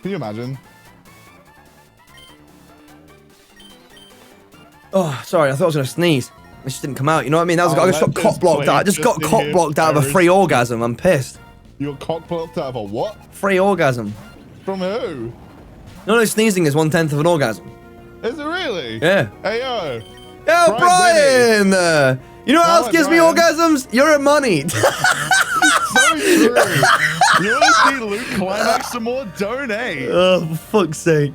Can you imagine? Oh, sorry. I thought I was gonna sneeze. It just didn't come out. You know what I mean? That was, I just got cock blocked out. I just got cock blocked out of a free orgasm. I'm pissed. You got cock blocked out of a what? Free orgasm. From who? No, sneezing is 1/10 of an orgasm. Is it really? Yeah. Hey, yo. Yo, Brian! You know what else gives me orgasms? Your money. So true. You want to see Luke climax some more? Donate. Oh, for fuck's sake.